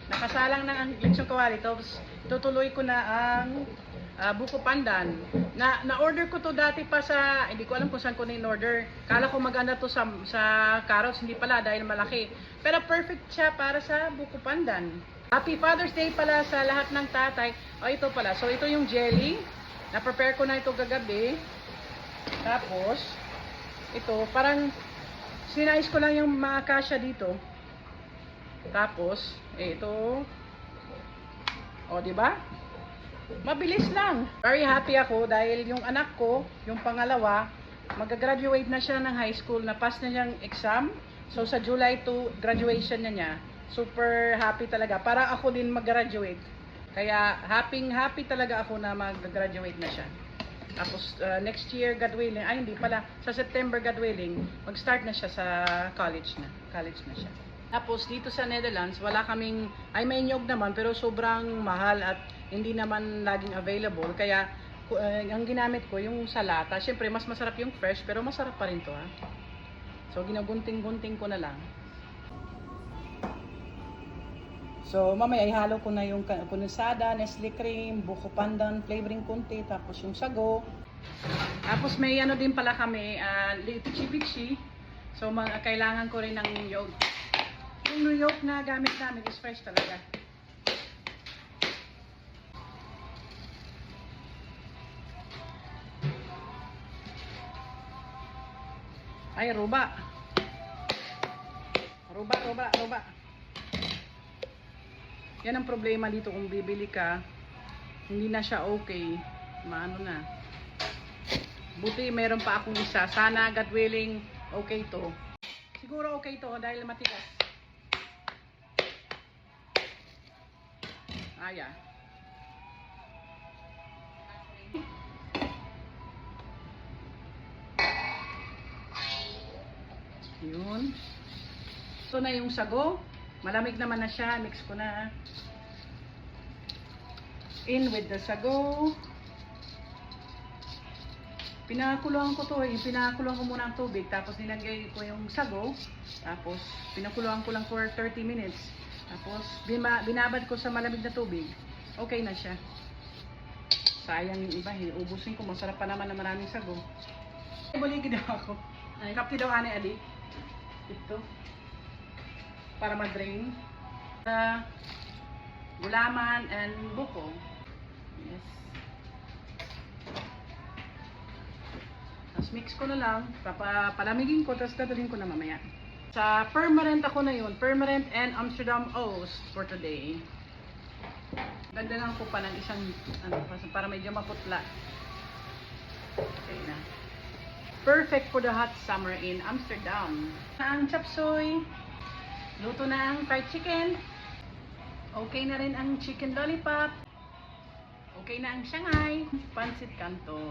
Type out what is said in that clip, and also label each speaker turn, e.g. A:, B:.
A: Nakasalang na ang lechon kawali. Tapos tutuloy ko na ang buko pandan. Na-order ko to dati pa sa, hindi ko alam kung saan ko na-order. Kala ko maganda to sa carrots, hindi pala dahil malaki. Pero perfect siya para sa buko pandan. Happy Father's Day pala sa lahat ng tatay. O ito pala, so ito yung jelly. Na-prepare ko na ito kagabi. Tapos, ito, parang sinais ko lang yung mga kasya dito. Tapos, ito. O, di ba? Mabilis lang. Very happy ako dahil yung anak ko, yung pangalawa, mag-graduate na siya ng high school, na-pass na niyang exam. So sa July 2, graduation na niya. Super happy talaga. Para ako din mag-graduate. Kaya happy talaga ako na mag-graduate na siya. Tapos next year, God willing, ay hindi pala, sa September, God willing, mag-start na siya sa college na. College na siya. Tapos dito sa Netherlands, wala kaming, ay may nyog naman, pero sobrang mahal at hindi naman laging available. Kaya ang ginamit ko yung sa lata. Siyempre mas masarap yung fresh, pero masarap pa rin to ha. So ginagunting-gunting ko na lang. So mamaya ihalo ko na yung kondensada, Nestle cream, buko pandan, flavoring konti, tapos yung sago. Tapos may ano din pala kami, pichi-pichi. So kailangan ko rin ng yog. Yung New York na gamit namin is fresh talaga. Ay, ruba. Ruba. Yan ang problema dito kung bibili ka. Hindi na siya okay. Maano na. Buti meron pa akong isa. Sana, God willing, okay to. Siguro okay to dahil matigas. Aya. Yun. Ito na yung sago. Malamig naman na siya. Mix ko na. In with the sago. Pinakuluan ko to. Pinakuluan ko muna ang tubig. Tapos nilagay ko yung sago. Tapos pinakuluan ko lang for 30 minutes. Tapos binabad ko sa malamig na tubig. Okay na siya. Sayang yung iba. Ubusin ko. Masarap pa naman na maraming sago. Buligid daw ako. Kapti daw ani ali. Ito. Para ma-drain. Gulaman and buko. Yes. Tapos mix ko na lang. Palamigin ko. Tapos dadalhin ko na mamaya. Sa permanent ako na yun. Permanent and Amsterdam Oost for today. Ganda lang ko pa ng isang para medyo maputla. Okay na. Perfect for the hot summer in Amsterdam. Ang chop suey. Luto na ang fried chicken. Okay na rin ang chicken lollipop. Okay na ang Shanghai. Pancit Canton.